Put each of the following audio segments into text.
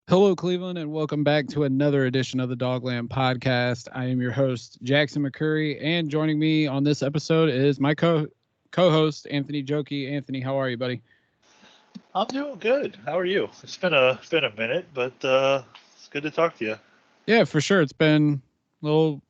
Hello, Cleveland, and welcome back to another edition of the Dogland Podcast. I am your host, Jackson McCurry, and joining me on this episode is my co-host, Anthony Jokey. Anthony, how are you, buddy? I'm doing good. How are you? It's been a minute, but it's good to talk to you. Yeah, for sure. It's been a little,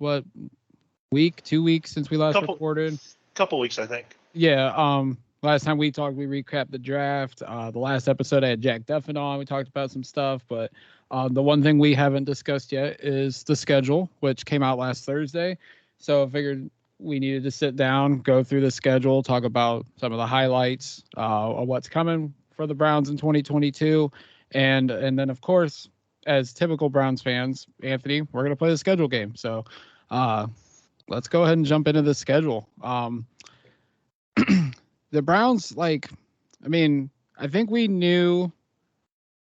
week, 2 weeks since we last Couple recorded. couple weeks, I think. Yeah, last time we talked, we recapped the draft. The last episode, I had Jack Duffin on. We talked about some stuff, but the one thing we haven't discussed yet is the schedule, which came out last Thursday. So I figured we needed to sit down, go through the schedule, talk about some of the highlights of what's coming for the Browns in 2022, and then of course, as typical Browns fans, Anthony, we're gonna play the schedule game. So let's go ahead and jump into the schedule. The Browns, I think we knew,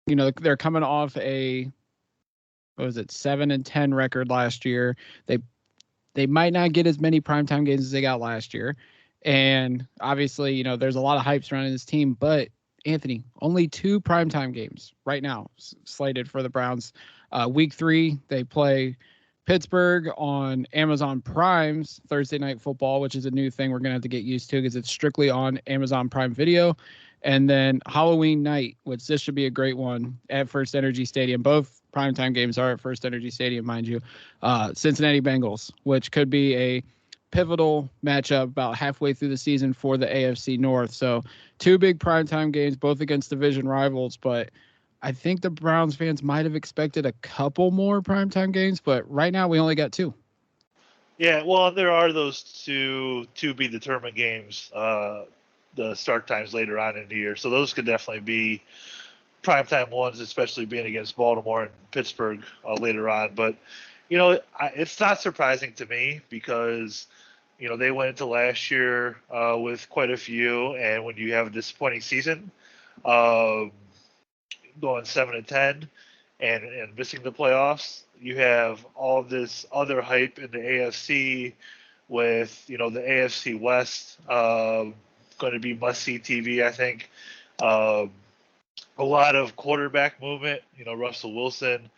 they're coming off a, 7-10 record last year. They might not get as many primetime games as they got last year. And obviously, there's a lot of hype surrounding this team, but Anthony, only 2 primetime games right now slated for the Browns. Week 3, they play Pittsburgh on Amazon Prime's Thursday Night Football, which is a new thing we're going to have to get used to because it's strictly on Amazon Prime Video. And then Halloween night, which this should be a great one, at First Energy Stadium. Both primetime games are at First Energy Stadium, mind you. Cincinnati Bengals, which could be a pivotal matchup about halfway through the season for the AFC North. So 2 big primetime games, both against division rivals, but I think the Browns fans might have expected a couple more primetime games, but right now we only got 2. Yeah, well, there are those two to be determined games. The start times later on in the year, so those could definitely be primetime ones, especially being against Baltimore and Pittsburgh later on. But it's not surprising to me because they went into last year with quite a few, and when you have a disappointing season, going 7-10 and missing the playoffs, you have all this other hype in the AFC with the AFC West going to be must-see TV. I think a lot of quarterback movement. Russell Wilson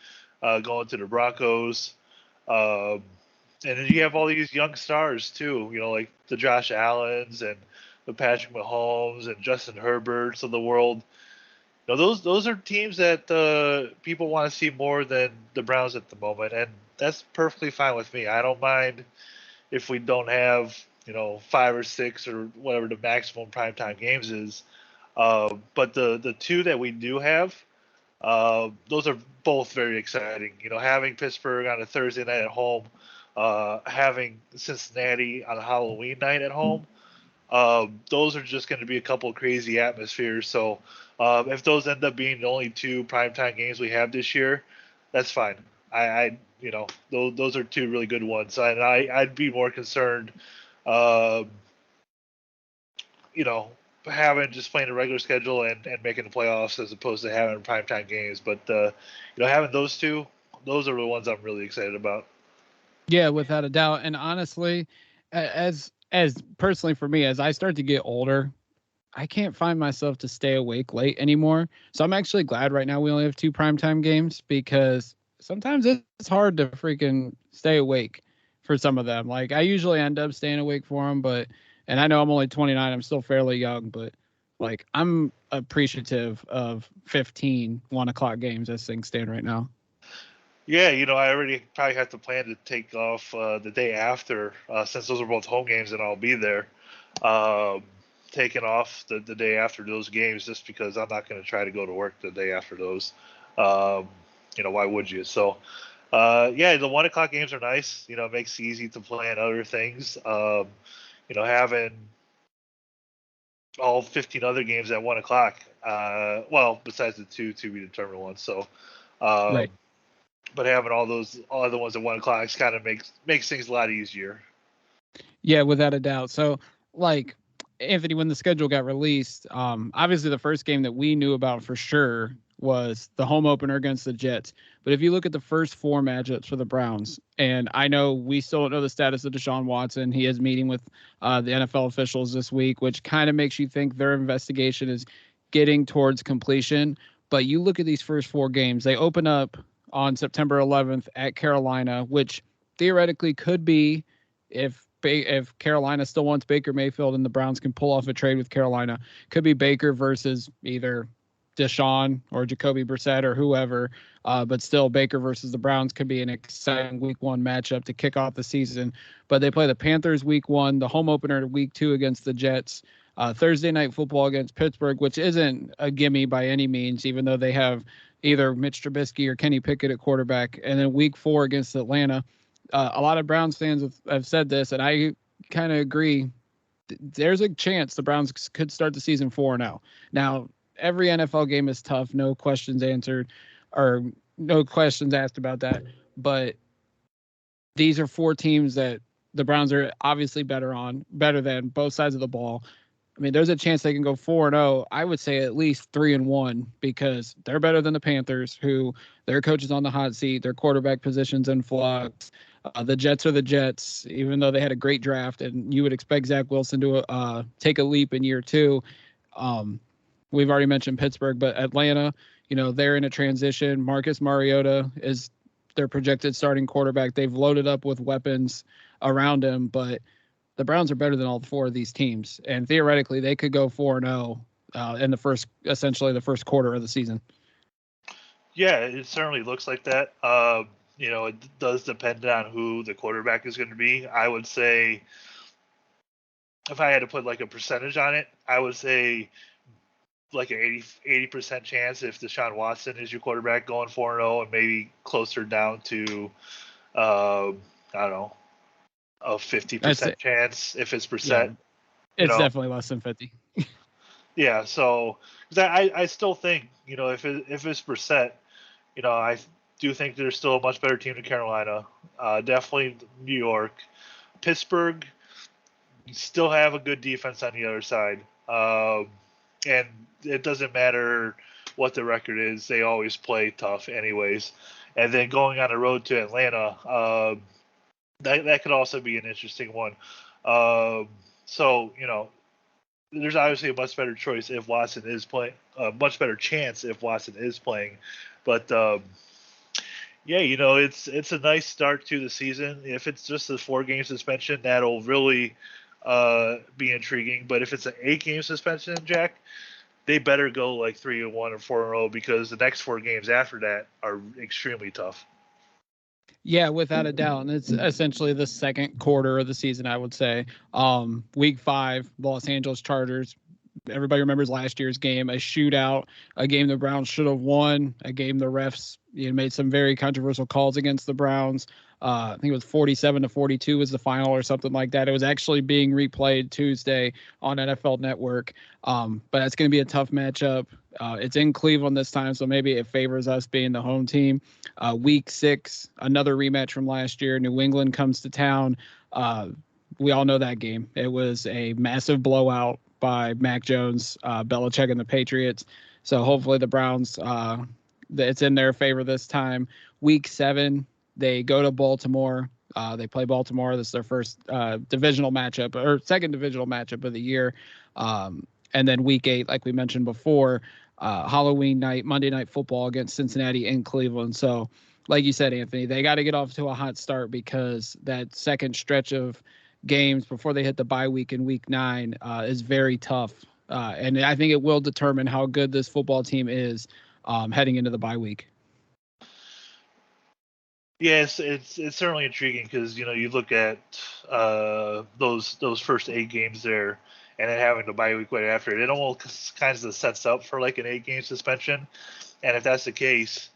going to the Broncos, and then you have all these young stars too. Like the Josh Allens and the Patrick Mahomes and Justin Herberts of the world. Those are teams that people want to see more than the Browns at the moment, and that's perfectly fine with me. I don't mind if we don't have 5 or 6 or whatever the maximum primetime games is. But the 2 that we do have, those are both very exciting. Having Pittsburgh on a Thursday night at home, having Cincinnati on a Halloween night at home. Those are just going to be a couple of crazy atmospheres. So if those end up being the only 2 primetime games we have this year, that's fine. Those are 2 really good ones. And I'd be more concerned, having just playing a regular schedule and making the playoffs as opposed to having primetime games. But having those 2, those are the ones I'm really excited about. Yeah, without a doubt. And honestly, as personally for me, as I start to get older, I can't find myself to stay awake late anymore. So I'm actually glad right now we only have 2 primetime games because sometimes it's hard to freaking stay awake for some of them. Like I usually end up staying awake for them, and I know I'm only 29, I'm still fairly young, but I'm appreciative of 15 1:00 games as things stand right now. Yeah, I already probably have to plan to take off the day after, since those are both home games and I'll be there. Taking off the day after those games just because I'm not going to try to go to work the day after those. Why would you? So, the 1:00 games are nice. It makes it easy to plan other things. Having all 15 other games at 1:00. Besides the 2 to be determined ones. So, Right. But having all those other ones at 1:00 kind of makes things a lot easier. Yeah, without a doubt. So, Anthony, when the schedule got released, obviously the first game that we knew about for sure was the home opener against the Jets. But if you look at the first 4 matchups for the Browns, and I know we still don't know the status of Deshaun Watson. He is meeting with the NFL officials this week, which kind of makes you think their investigation is getting towards completion. But you look at these first 4 games, they open up on September 11th at Carolina, which theoretically could be if Carolina still wants Baker Mayfield and the Browns can pull off a trade with Carolina, could be Baker versus either Deshaun or Jacoby Brissett or whoever. But still, Baker versus the Browns could be an exciting week 1 matchup to kick off the season. But they play the Panthers week 1, the home opener week 2 against the Jets. Thursday night football against Pittsburgh, which isn't a gimme by any means, even though they have either Mitch Trubisky or Kenny Pickett at quarterback. And then week 4 against Atlanta. A lot of Browns fans have said this, and I kind of agree. There's a chance the Browns could start the season 4-0. Now, every NFL game is tough, no questions answered, or no questions asked about that. But these are 4 teams that the Browns are obviously better than both sides of the ball. I mean, there's a chance they can go 4-0. I would say at least 3-1 because they're better than the Panthers, who their coach is on the hot seat, their quarterback position's in flux. The Jets are the Jets, even though they had a great draft, and you would expect Zach Wilson to take a leap in year 2. We've already mentioned Pittsburgh, but Atlanta, they're in a transition. Marcus Mariota is their projected starting quarterback. They've loaded up with weapons around him, but the Browns are better than all 4 of these teams, and theoretically they could go 4-0 in essentially the first quarter of the season. Yeah, it certainly looks like that. It does depend on who the quarterback is going to be. I would say, if I had to put like a percentage on it, I would say like an 80% chance if Deshaun Watson is your quarterback going 4-0, and maybe closer down to, I don't know, a 50% chance if it's Brissett. Yeah, it's definitely less than 50. Yeah, so I still think, if it's Brissett, I do think they're still a much better team than Carolina. Definitely New York. Pittsburgh still have a good defense on the other side. And it doesn't matter what the record is. They always play tough anyways. And then going on the road to Atlanta, that could also be an interesting one. So, there's obviously a much better choice if Watson is playing, a much better chance if Watson is playing. But, yeah, it's a nice start to the season. If it's just a 4-game suspension, that'll really be intriguing. But if it's an 8-game suspension, Jack, they better go like 3-1 or 4-0 because the next 4 games after that are extremely tough. Yeah, without a doubt. And it's essentially the second quarter of the season, I would say. Week 5, Los Angeles Chargers. Everybody remembers last year's game, a shootout, a game the Browns should have won, a game the refs made some very controversial calls against the Browns. I think it was 47-42 was the final or something like that. It was actually being replayed Tuesday on NFL Network. But that's going to be a tough matchup. It's in Cleveland this time, so maybe it favors us being the home team. Week 6, another rematch from last year. New England comes to town. We all know that game. It was a massive blowout by Mac Jones, Belichick, and the Patriots. So hopefully the Browns, it's in their favor this time. Week 7, they go to Baltimore. They play Baltimore. This is their first divisional matchup, or second divisional matchup of the year. And then week 8, like we mentioned before, Halloween night, Monday Night Football against Cincinnati in Cleveland. So like you said, Anthony, they got to get off to a hot start because that second stretch of games before they hit the bye week in week 9 is very tough. And I think it will determine how good this football team is heading into the bye week. Yes, it's certainly intriguing because you look at those first 8 games there, and then having the bye week right after it. It almost kind of sets up for like an 8-game suspension, and if that's the case,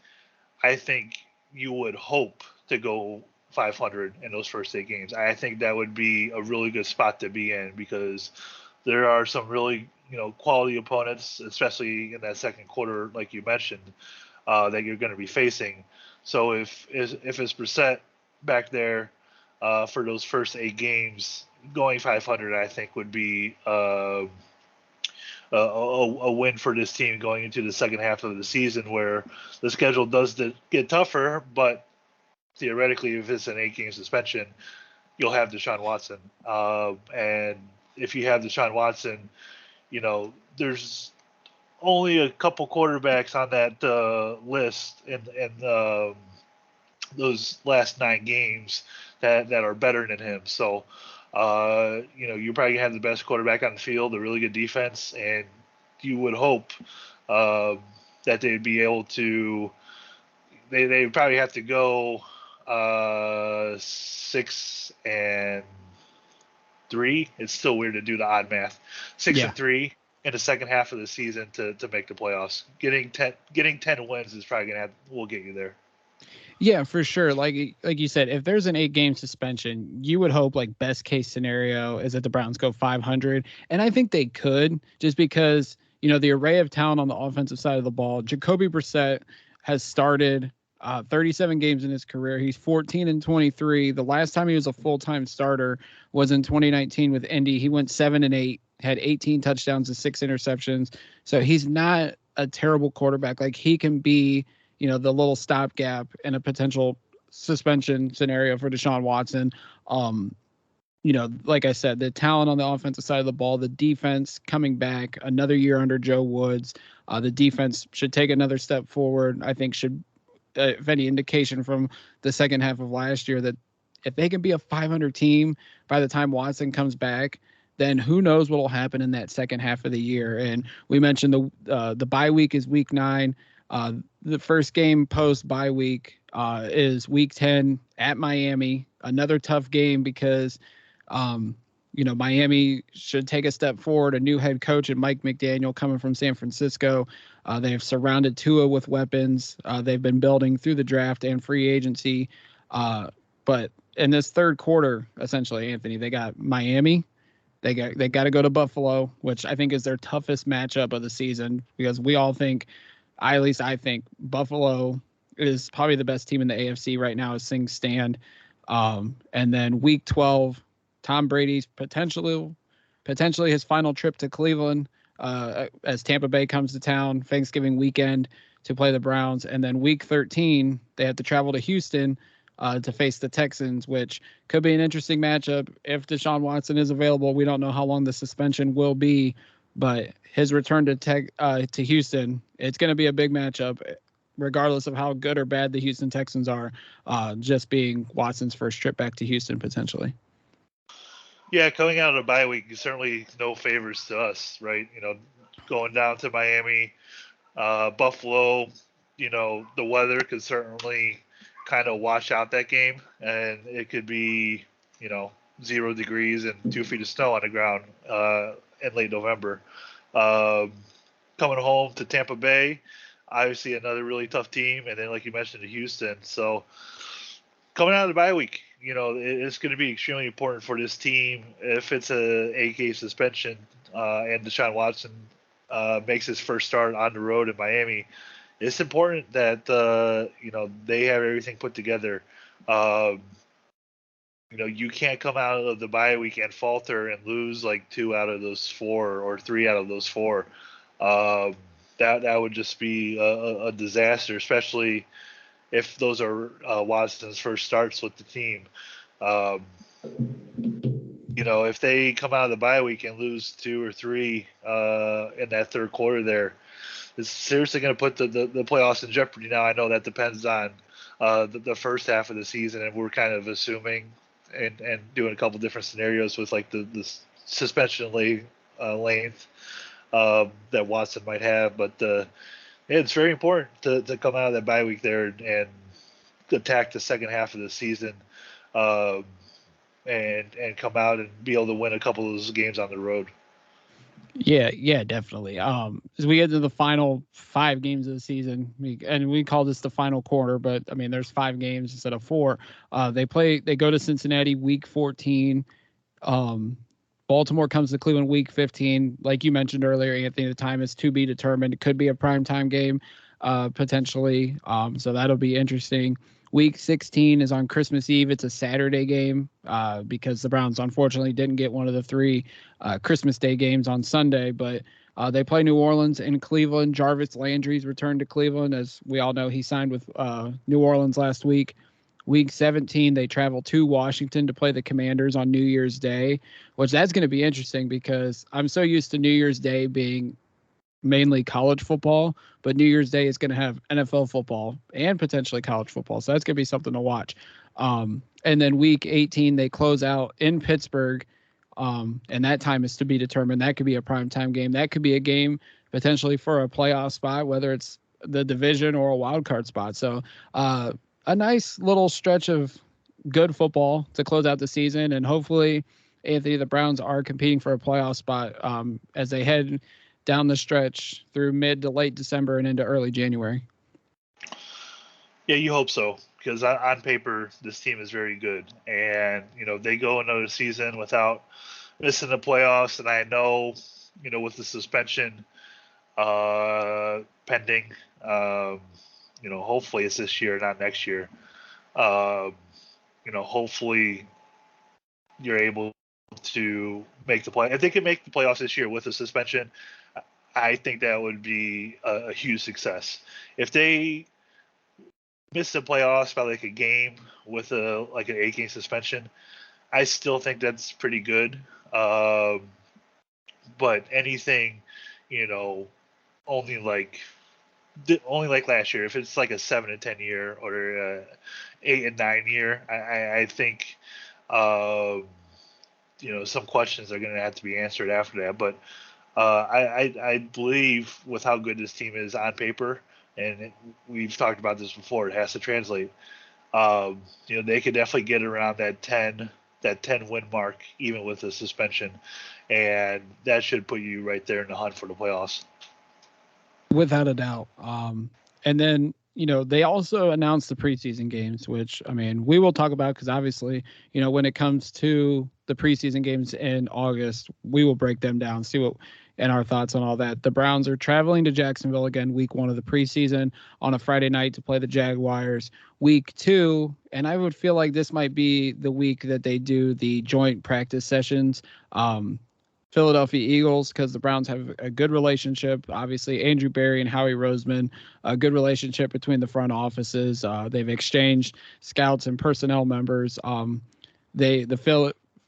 I think you would hope to go 500 in those first 8 games. I think that would be a really good spot to be in because there are some really quality opponents, especially in that second quarter, like you mentioned, that you're going to be facing. So if it's Brissett back there for those first 8 games, going 500, I think would be a win for this team going into the second half of the season, where the schedule does get tougher. But theoretically, if it's an 8-game suspension, you'll have Deshaun Watson, and if you have Deshaun Watson, there's only a couple quarterbacks on that list in those last 9 games that are better than him. So, you're probably gonna have the best quarterback on the field, a really good defense, and you would hope uh, that they'd be able to. They probably have to go 6-3. It's still weird to do the odd math. Six Yeah. and three in the second half of the season to make the playoffs. Getting 10 wins is probably will get you there. Yeah, for sure. Like you said, if there's an 8-game suspension, you would hope like best case scenario is that the Browns go 500, and I think they could just because the array of talent on the offensive side of the ball. Jacoby Brissett has started 37 games in his career. He's 14-23. The last time he was a full-time starter was in 2019 with Indy. He went 7-8, had 18 touchdowns and 6 interceptions. So he's not a terrible quarterback. Like he can be the little stopgap in a potential suspension scenario for Deshaun Watson. Like I said, the talent on the offensive side of the ball, the defense coming back, another year under Joe Woods. The defense should take another step forward. I think if any indication from the second half of last year, that if they can be a 500 team by the time Watson comes back, then who knows what will happen in that second half of the year. And we mentioned the bye week is week 9. The first game post bye week is week 10 at Miami. Another tough game because, Miami should take a step forward. A new head coach and Mike McDaniel coming from San Francisco. They have surrounded Tua with weapons. They've been building through the draft and free agency. But in this third quarter, essentially, Anthony, they got Miami. They got to go to Buffalo, which I think is their toughest matchup of the season because we all think. I think Buffalo is probably the best team in the AFC right now as things stand. And then week 12, Tom Brady's potentially his final trip to Cleveland as Tampa Bay comes to town Thanksgiving weekend to play the Browns. And then week 13, they have to travel to Houston to face the Texans, which could be an interesting matchup if Deshaun Watson is available. We don't know how long the suspension will be, but his return to Houston, it's going to be a big matchup, regardless of how good or bad the Houston Texans are, just being Watson's first trip back to Houston potentially. Yeah, coming out of the bye week, certainly no favors to us, right? Going down to Miami, Buffalo, the weather could certainly kind of wash out that game, and it could be, 0 degrees and 2 feet of snow on the ground in late November. Coming home to Tampa Bay, obviously another really tough team, and then like you mentioned, to Houston. So coming out of the bye week, it's going to be extremely important for this team if it's a 8-game suspension and Deshaun Watson makes his first start on the road in Miami. It's important that they have everything put together. You can't come out of the bye week and falter and lose like 2 out of those 4 or 3 out of those 4. That would just be a disaster, especially if those are Watson's first starts with the team. If they come out of the bye week and lose 2 or 3 in that third quarter there, it's seriously going to put the playoffs in jeopardy. Now, I know that depends on the first half of the season, and we're kind of assuming and doing a couple different scenarios with like the suspension length that Watson might have. But it's very important to come out of that bye week there and attack the second half of the season and come out and be able to win a couple of those games on the road. Yeah, definitely. As we get to the final 5 games of the season, we call this the final quarter, but I mean, there's 5 games instead of 4. They go to Cincinnati week 14. Baltimore comes to Cleveland week 15. Like you mentioned earlier, Anthony, the time is to be determined. It could be a primetime game, potentially. So that'll be interesting. Week 16 is on Christmas Eve. It's a Saturday game because the Browns unfortunately didn't get one of the 3 Christmas Day games on Sunday, but they play New Orleans and Cleveland. Jarvis Landry's returned to Cleveland. As we all know, he signed with New Orleans last week. Week 17, they travel to Washington to play the Commanders on New Year's Day, which that's going to be interesting because I'm so used to New Year's Day being mainly college football, but New Year's Day is going to have NFL football and potentially college football. So that's going to be something to watch. And then week 18, they close out in Pittsburgh. And that time is to be determined. That could be a primetime game. That could be a game potentially for a playoff spot, whether it's the division or a wild card spot. So a nice little stretch of good football to close out the season. And hopefully, Anthony, the Browns are competing for a playoff spot as they head down the stretch through mid to late December and into early January. Yeah, you hope so, because on paper this team is very good, and they go another season without missing the playoffs. And I know, with the suspension pending, hopefully it's this year, not next year. Hopefully you're able to make the play. If they can make the playoffs this year with a suspension, I think that would be a huge success. If they miss the playoffs by like a game with an 8-game suspension, I still think that's pretty good. But anything, only like last year, if it's like a 7 and 10 year or 8 and 9 year, I think some questions are going to have to be answered after that. But I believe with how good this team is on paper, and we've talked about this before, it has to translate. They could definitely get around that 10 win mark, even with the suspension, and that should put you right there in the hunt for the playoffs. Without a doubt. And then, they also announced the preseason games, which, I mean, we will talk about because obviously, when it comes to the preseason games in August, we will break them down, see what and our thoughts on all that. The Browns are traveling to Jacksonville again, week 1 of the preseason on a Friday night to play the Jaguars. Week 2, and I would feel like this might be the week that they do the joint practice sessions. Philadelphia Eagles, because the Browns have a good relationship. Obviously, Andrew Berry and Howie Roseman, a good relationship between the front offices. They've exchanged scouts and personnel members.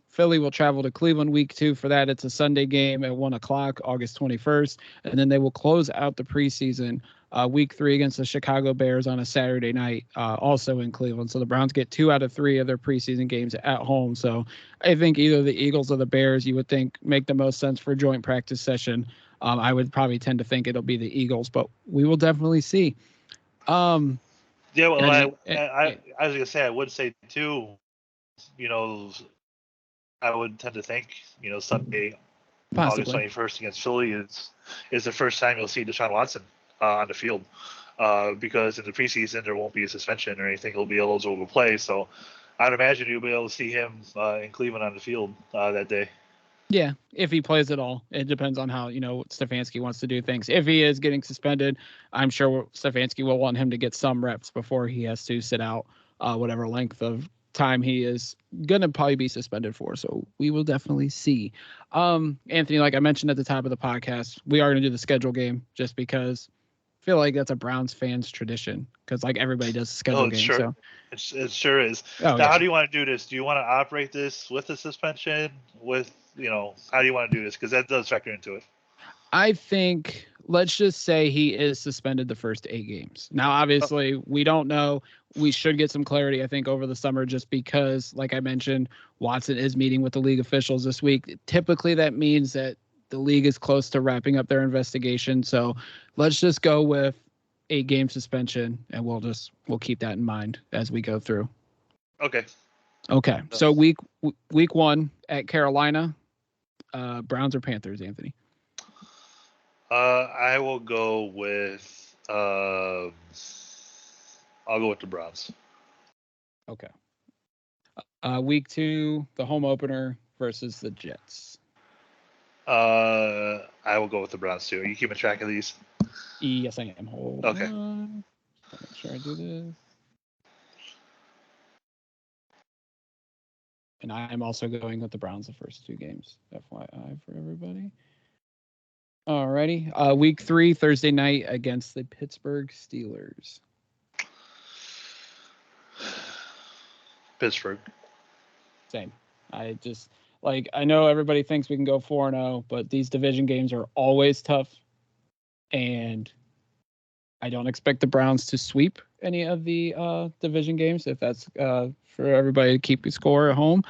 Philly will travel to Cleveland week 2 for that. It's a Sunday game at 1:00, August 21st. And then they will close out the preseason week 3 against the Chicago Bears on a Saturday night, also in Cleveland. So the Browns get 2 out of 3 of their preseason games at home. So I think either the Eagles or the Bears, you would think, make the most sense for a joint practice session. I would probably tend to think it'll be the Eagles, but we will definitely see. Yeah, well, I was going to say, I would say, too, I would tend to think, Sunday, August 21st against Philly is the first time you'll see Deshaun Watson on the field, because in the preseason there won't be a suspension or anything. He'll be eligible to play. So I'd imagine you'll be able to see him in Cleveland on the field that day. Yeah, if he plays at all. It depends on how, Stefanski wants to do things. If he is getting suspended, I'm sure Stefanski will want him to get some reps before he has to sit out whatever length of time he is going to probably be suspended for. So we will definitely see. Anthony, like I mentioned at the top of the podcast, we are going to do the schedule game just because I feel like that's a Browns fans tradition because like everybody does the schedule game. Sure. So it sure is. Now, how do you want to do this? Do you want to operate this with a suspension? How do you want to do this? Because that does factor into it. I think let's just say he is suspended the first 8 games. Now, obviously, we don't know. We should get some clarity, I think, over the summer just because, like I mentioned, Watson is meeting with the league officials this week. Typically, that means that the league is close to wrapping up their investigation. So let's just go with 8-game suspension, and we'll keep that in mind as we go through. Okay. So week 1 at Carolina, Browns or Panthers, Anthony? I will go with I'll go with the Browns. Okay. Week 2, the home opener versus the Jets. I will go with the Browns too. Are you keeping track of these? Yes, I am. Hold on. Make sure I do this. And I am also going with the Browns the first 2 games. FYI for everybody. Alrighty. Week 3, Thursday night against the Pittsburgh Steelers. Pittsburgh. Same. I know everybody thinks we can go 4-0, but these division games are always tough. and I don't expect the Browns to sweep any of the division games if that's for everybody to keep the score at home.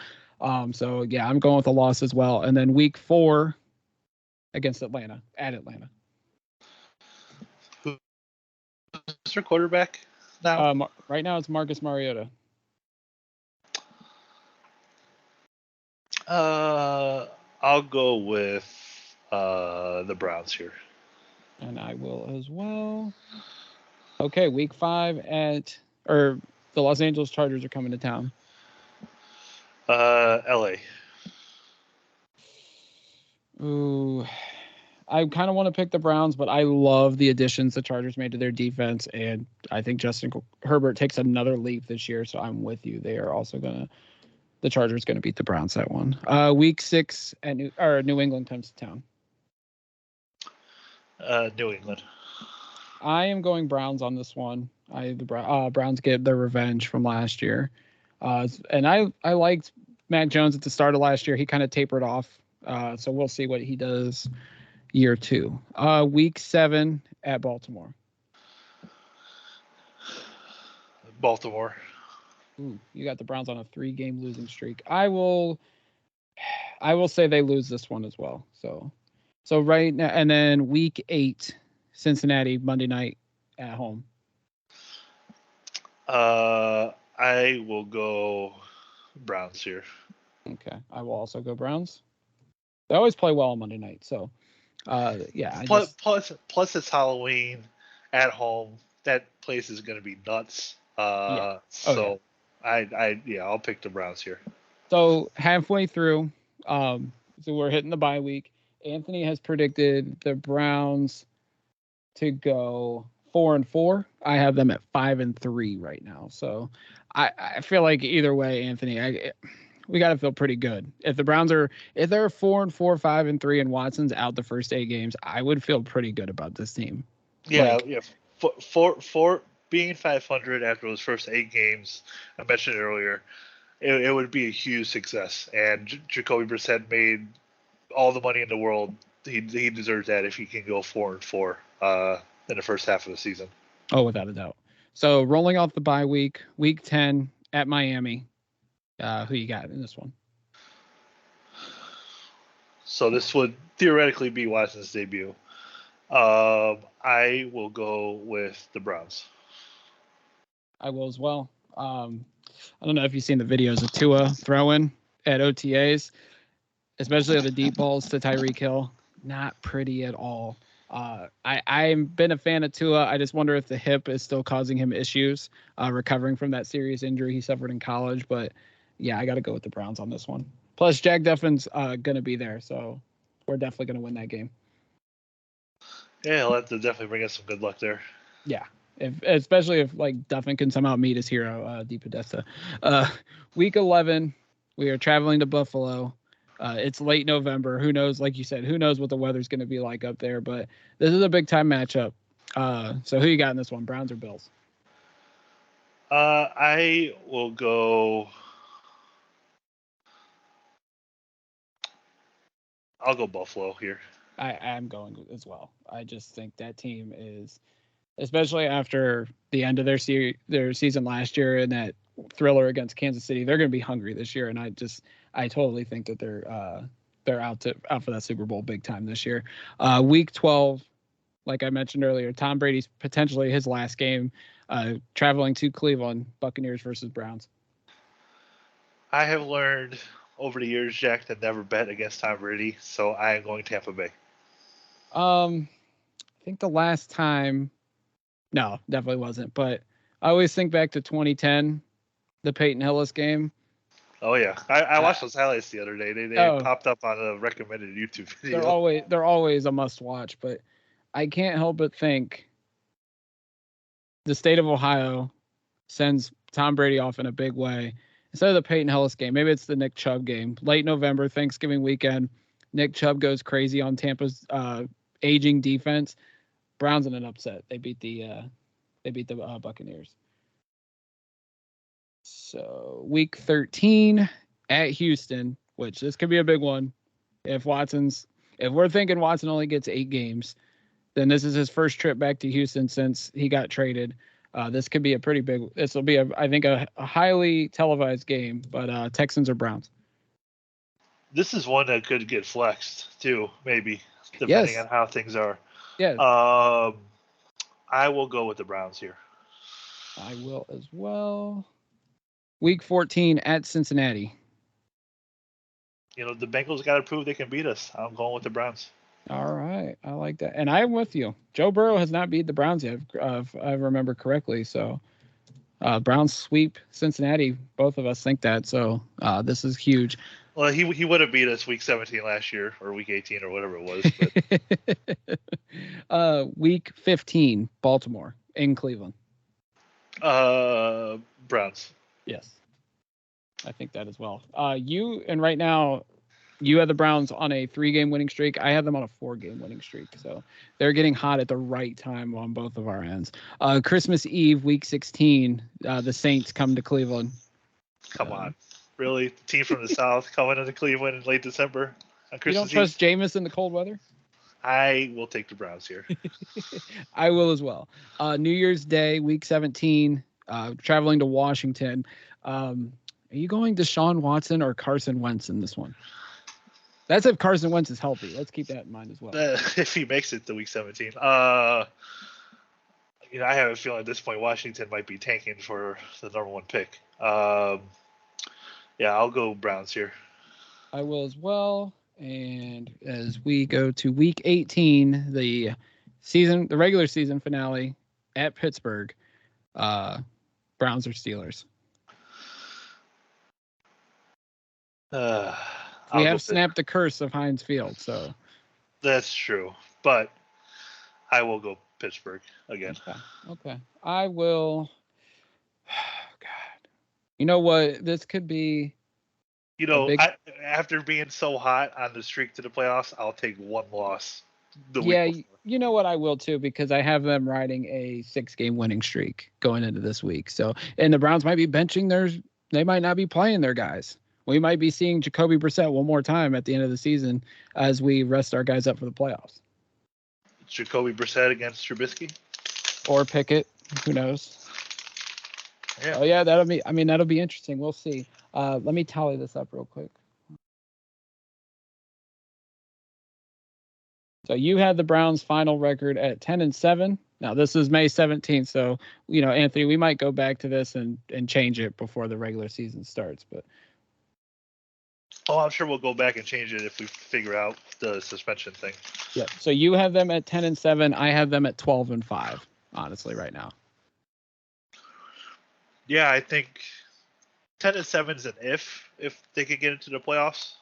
So yeah, I'm going with a loss as well. And then week 4 against Atlanta at Atlanta. Who's their quarterback now? Right now it's Marcus Mariota. I'll go with the Browns here. And I will as well. Okay, week 5 the Los Angeles Chargers are coming to town. LA. Ooh, I kind of want to pick the Browns, but I love the additions the Chargers made to their defense, and I think Justin Herbert takes another leap this year. So I'm with you. They are also the Chargers going to beat the Browns that one. Week 6 at New England comes to town. New England. I am going Browns on this one. The Browns get their revenge from last year, and I liked Mac Jones at the start of last year. He kind of tapered off, so we'll see what he does year 2. Week 7 at Baltimore. Baltimore. Ooh, you got the Browns on a 3-game losing streak. I will say they lose this one as well. So right now, and then week 8, Cincinnati Monday night at home. I will go Browns here. Okay, I will also go Browns. They always play well on Monday night, so yeah. Plus it's Halloween at home. That place is going to be nuts. Yeah. So I'll pick the Browns here. So halfway through, so we're hitting the bye week. Anthony has predicted the Browns to go 4-4. I have them at 5-3 right now. So I feel like either way, Anthony, we got to feel pretty good. If the Browns if they're 4-4, 5-3, and Watson's out the first 8 games, I would feel pretty good about this team. Yeah. For being 500 after those first 8 games, I mentioned earlier, it would be a huge success. And Jacoby Brissett made all the money in the world. He deserves that if he can go 4-4 in the first half of the season. Oh, without a doubt. So rolling off the bye week, week 10 at Miami. Who you got in this one? So this would theoretically be Watson's debut. I will go with the Browns. I will as well. I don't know if you've seen the videos of Tua throwing at OTAs, especially the deep balls to Tyreek Hill. Not pretty at all. I've been a fan of Tua. I just wonder if the hip is still causing him issues recovering from that serious injury he suffered in college. But yeah, I got to go with the Browns on this one. Plus, Jack Duffin's going to be there, so we're definitely going to win that game. Yeah, he'll have to definitely bring us some good luck there. Yeah, especially if like Duffin can somehow meet his hero, DePodesta. Week 11, we are traveling to Buffalo. It's late November. Who knows? Like you said, who knows what the weather's going to be like up there? But this is a big time matchup. So who you got in this one, Browns or Bills? I will go. I'll go Buffalo here. I am going as well. I just think that team is, especially after the end of their season last year and that thriller against Kansas City, they're going to be hungry this year. And I totally think that they're out for that Super Bowl big time this year. Week 12, like I mentioned earlier, Tom Brady's potentially his last game, traveling to Cleveland, Buccaneers versus Browns. I have learned over the years, Jack, to never bet against Tom Brady, so I am going Tampa Bay. I think the last time, no, definitely wasn't. But I always think back to 2010, the Peyton Hillis game. Oh yeah, I watched those highlights the other day. They popped up on a recommended YouTube video. They're always a must watch. But I can't help but think the state of Ohio sends Tom Brady off in a big way. Instead of the Peyton Hillis game, maybe it's the Nick Chubb game. Late November, Thanksgiving weekend, Nick Chubb goes crazy on Tampa's aging defense. Browns in an upset. They beat the Buccaneers. So week 13 at Houston, which this could be a big one. If we're thinking Watson only gets 8 games, Then this is his first trip back to Houston since he got traded. This could be a pretty big. This will be, I think, a highly televised game. But Texans or Browns? This is one that could get flexed too, maybe depending Yes. on how things are. Yeah. I will go with the Browns here. I will as well. Week 14 at Cincinnati. The Bengals got to prove they can beat us. I'm going with the Browns. All right, I like that, and I'm with you. Joe Burrow has not beat the Browns yet, if I remember correctly. So, Browns sweep Cincinnati. Both of us think that. So, this is huge. Well, he would have beat us week 17 last year, or week 18, or whatever it was. Week 15, Baltimore in Cleveland. Browns. Yes, I think that as well. Right now, you have the Browns on a 3-game winning streak. I have them on a 4-game winning streak. So they're getting hot at the right time on both of our ends. Christmas Eve, week 16, the Saints come to Cleveland. Come on. Really? The team from the South coming into Cleveland in late December on Christmas Eve? You don't trust Jameis in the cold weather? I will take the Browns here. I will as well. New Year's Day, week 17, traveling to Washington. Are you going to Deshaun Watson or Carson Wentz in this one? That's if Carson Wentz is healthy. Let's keep that in mind as well. If he makes it to week 17. I have a feeling at this point Washington might be tanking for the number 1 pick. Yeah, I'll go Browns here. I will as well. And as we go to week 18, the regular season finale at Pittsburgh, Browns or Steelers? We have snapped the curse of Heinz Field, so that's true. But I will go Pittsburgh again. Okay. I will. God, you know what? This could be. After being so hot on the streak to the playoffs, I'll take one loss. You know what? I will too, because I have them riding a 6-game winning streak going into this week. So, and the Browns might be benching theirs. They might not be playing their guys. We might be seeing Jacoby Brissett one more time at the end of the season as we rest our guys up for the playoffs. Jacoby Brissett against Trubisky? Or Pickett. Who knows? Yeah. Oh, yeah, that'll be interesting. We'll see. Let me tally this up real quick. So you had the Browns' final record at 10-7. Now, this is May 17th, so, Anthony, we might go back to this and change it before the regular season starts, but... Oh, I'm sure we'll go back and change it if we figure out the suspension thing. Yeah. So you have them at 10-7. I have them at 12-5. Honestly, right now. Yeah, I think 10-7 is an if they could get into the playoffs.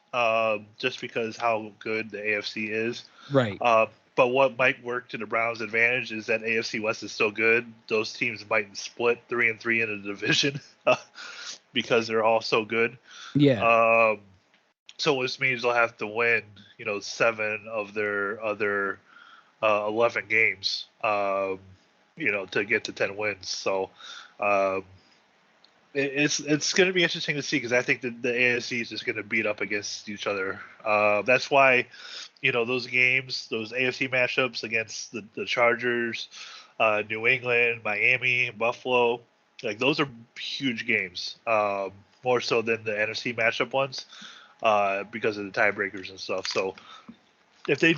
Just because how good the AFC is. Right. But what might work to the Browns' advantage is that AFC West is so good. Those teams might split 3-3 in the division because they're all so good. Yeah. So which means they'll have to win, 7 of their other 11 games, to get to 10 wins. So it's going to be interesting to see, because I think that the AFC is just going to beat up against each other. That's why, those games, those AFC matchups against the Chargers, New England, Miami, Buffalo, like those are huge games, more so than the NFC matchup ones. Because of the tiebreakers and stuff. So if they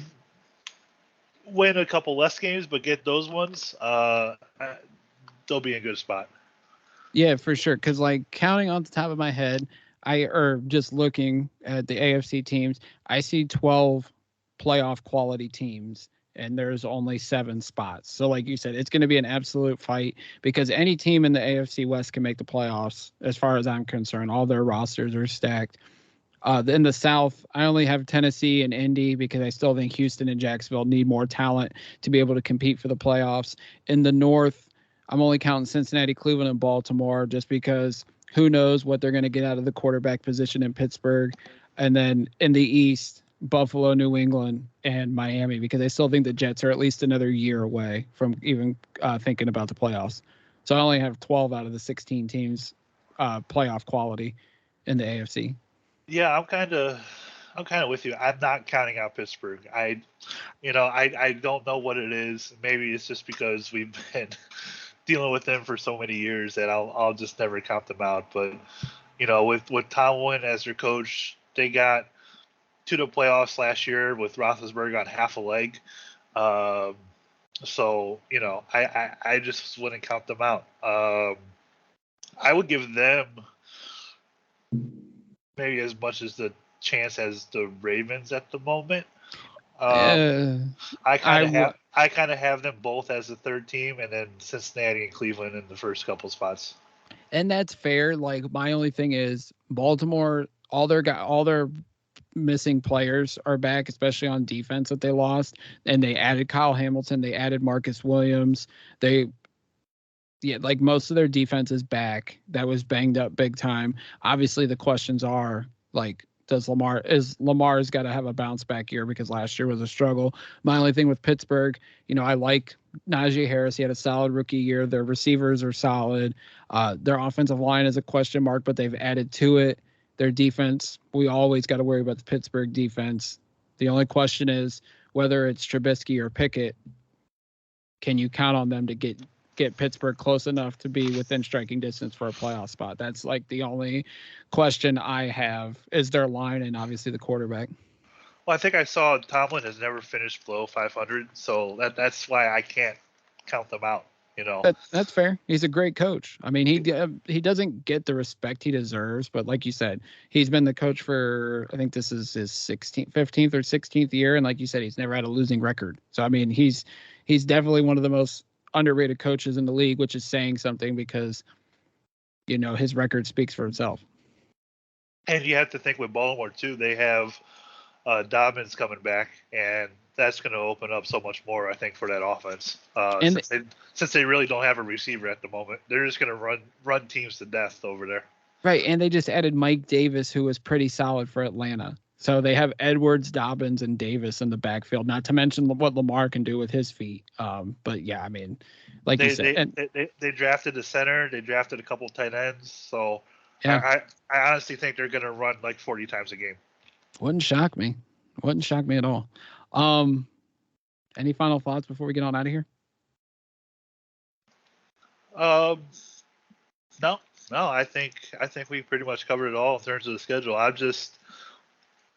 win a couple less games but get those ones, they'll be in a good spot. Yeah, for sure. Because counting on the top of my head, just looking at the AFC teams, I see 12 playoff quality teams, and there's only 7 spots. So like you said, it's going to be an absolute fight, because any team in the AFC West can make the playoffs as far as I'm concerned. All their rosters are stacked. In the South, I only have Tennessee and Indy, because I still think Houston and Jacksonville need more talent to be able to compete for the playoffs. In the North, I'm only counting Cincinnati, Cleveland, and Baltimore, just because who knows what they're going to get out of the quarterback position in Pittsburgh. And then in the East, Buffalo, New England, and Miami, because I still think the Jets are at least another year away from even thinking about the playoffs. So I only have 12 out of the 16 teams playoff quality in the AFC. Yeah, I'm kind of I'm kind of with you. I'm not counting out Pittsburgh. I don't know what it is. Maybe it's just because we've been dealing with them for so many years that I'll just never count them out. But with Tomlin as their coach, they got to the playoffs last year with Roethlisberger on half a leg. Um, so I just wouldn't count them out. I would give them maybe as much as the chance as the Ravens at the moment. Uh, I kind I of w- have I kind of have them both as the third team, and then Cincinnati and Cleveland in the first couple spots. and that's fair. Like my only thing is Baltimore, all their missing players are back, especially on defense that they lost, and they added Kyle Hamilton, they added Marcus Williams, they like most of their defense is back. That was banged up big time. Obviously, the questions are like, Lamar's got to have a bounce back year because last year was a struggle. My only thing with Pittsburgh, I like Najee Harris. He had a solid rookie year. Their receivers are solid. Their offensive line is a question mark, but they've added to it. Their defense, we always got to worry about the Pittsburgh defense. The only question is whether it's Trubisky or Pickett. Can you count on them to get Pittsburgh close enough to be within striking distance for a playoff spot? That's like the only question I have is their line and obviously the quarterback. Well, I think I saw Tomlin has never finished below 500, so that's why I can't count them out. That's fair. He's a great coach. I mean, he doesn't get the respect he deserves, but like you said, he's been the coach for I think this is his 15th or 16th year, and like you said, he's never had a losing record. So I mean, he's definitely one of the most underrated coaches in the league, which is saying something because his record speaks for itself. And you have to think with Baltimore too, they have Dobbins coming back, and that's going to open up so much more, I think, for that offense. And Since they really don't have a receiver at the moment, they're just going to run teams to death over there. right, and they just added Mike Davis, who was pretty solid for Atlanta. So they have Edwards, Dobbins, and Davis in the backfield. Not to mention what Lamar can do with his feet. But yeah, I mean, like you said, they drafted a center, they drafted a couple tight ends, so yeah, I honestly think they're going to run like 40 times a game. wouldn't shock me. Wouldn't shock me at all. Any final thoughts before we get on out of here? No, I think we pretty much covered it all in terms of the schedule. I'm just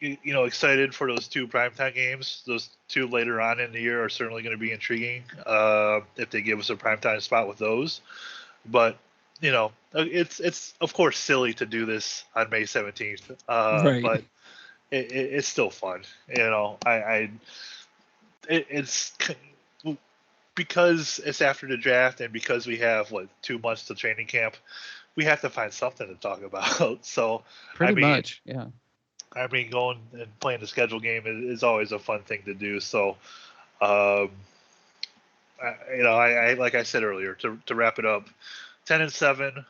excited for those two primetime games. Those two later on in the year are certainly going to be intriguing if they give us a primetime spot with those. But it's of course silly to do this on May 17th, Right. but it's still fun. It's because it's after the draft and because we have 2 months to training camp, we have to find something to talk about. So Pretty much, yeah. I mean, going and playing the schedule game is always a fun thing to do. So, I like I said earlier, to wrap it up, 10-7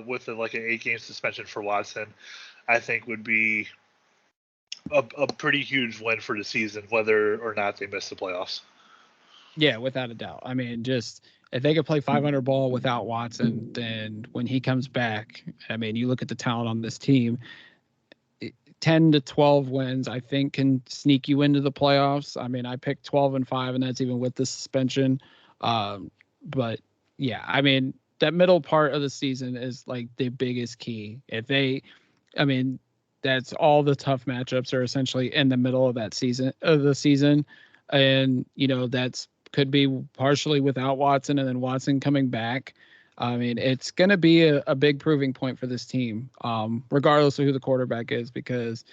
with an 8-game suspension for Watson, I think would be a pretty huge win for the season, whether or not they miss the playoffs. Yeah, without a doubt. I mean, just if they could play 500 ball without Watson, then when he comes back, I mean, you look at the talent on this team. 10 to 12 wins, I think, can sneak you into the playoffs. I mean, I picked 12-5, and that's even with the suspension. But yeah, I mean, that middle part of the season is like the biggest key. That's all the tough matchups are essentially in the middle of the season. And, that's could be partially without Watson and then Watson coming back. I mean, it's going to be a big proving point for this team, regardless of who the quarterback is, because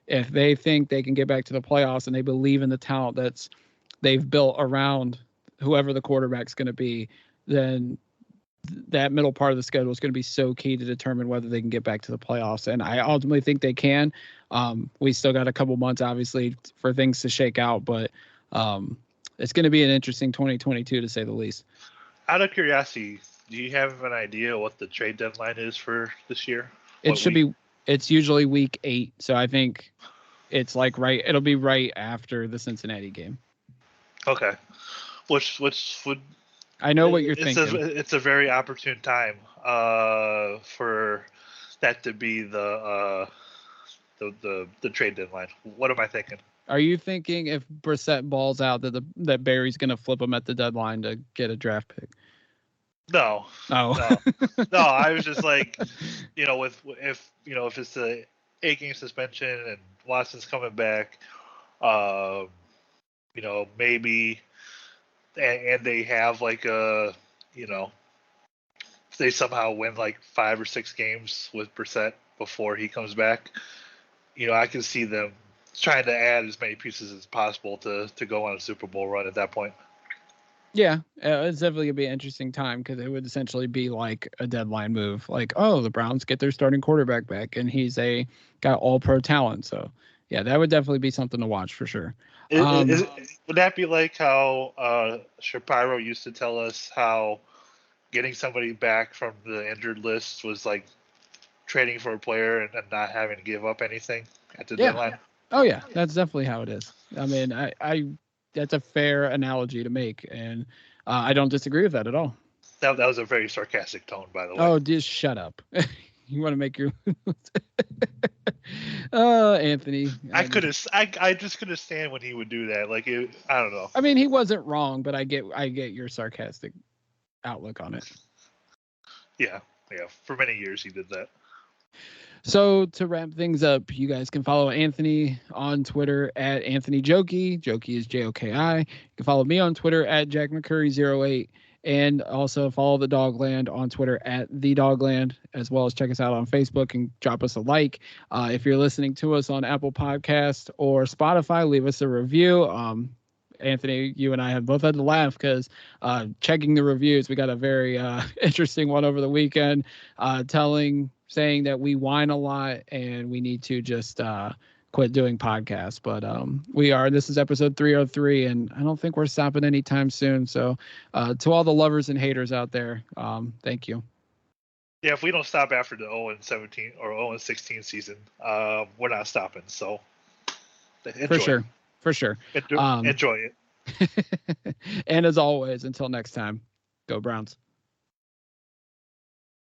if they think they can get back to the playoffs and they believe in the talent they've built around whoever the quarterback's going to be, then that middle part of the schedule is going to be so key to determine whether they can get back to the playoffs. And I ultimately think they can. We still got a couple months, obviously, for things to shake out, but it's going to be an interesting 2022 to say the least. Out of curiosity, do you have an idea what the trade deadline is for this year? It's usually week 8. So I think it's it'll be right after the Cincinnati game. Okay. Which would, I know what you're thinking. It's a very opportune time for that to be the the trade deadline. What am I thinking? Are you thinking if Brissett balls out that Barry's going to flip him at the deadline to get a draft pick? No, Oh. no. I was just like, if it's the 8-game suspension and Watson's coming back, maybe, and they have like if they somehow win like 5 or 6 games with Brissett before he comes back, I can see them trying to add as many pieces as possible to go on a Super Bowl run at that point. Yeah, it's definitely gonna be an interesting time because it would essentially be like a deadline move. Like, oh, the Browns get their starting quarterback back, and he's got all pro talent. So, yeah, that would definitely be something to watch for sure. Would that be like how Shapiro used to tell us how getting somebody back from the injured list was like trading for a player and not having to give up anything at the deadline? Oh yeah, that's definitely how it is. I mean, I that's a fair analogy to make, and I don't disagree with that at all. That was a very sarcastic tone, by the way. Oh, just shut up. You want to make your Anthony. I just couldn't stand when he would do that. Like, I don't know. I mean, he wasn't wrong, but I get your sarcastic outlook on it. Yeah. For many years he did that. So to wrap things up, you guys can follow Anthony on Twitter at Anthony Joki. Joki is Joki. You can follow me on Twitter at Jack McCurry08. And also follow the Dogland on Twitter at the Dogland, as well as check us out on Facebook and drop us a like. If you're listening to us on Apple Podcast or Spotify, leave us a review. Anthony, you and I have both had to laugh because checking the reviews, we got a very interesting one over the weekend saying that we whine a lot and we need to just quit doing podcasts. But this is episode 303, and I don't think we're stopping anytime soon. So to all the lovers and haters out there, thank you. Yeah, if we don't stop after the 0-17 or 0-16 season, we're not stopping. So enjoy. For sure. Enjoy it. And as always, until next time, go Browns.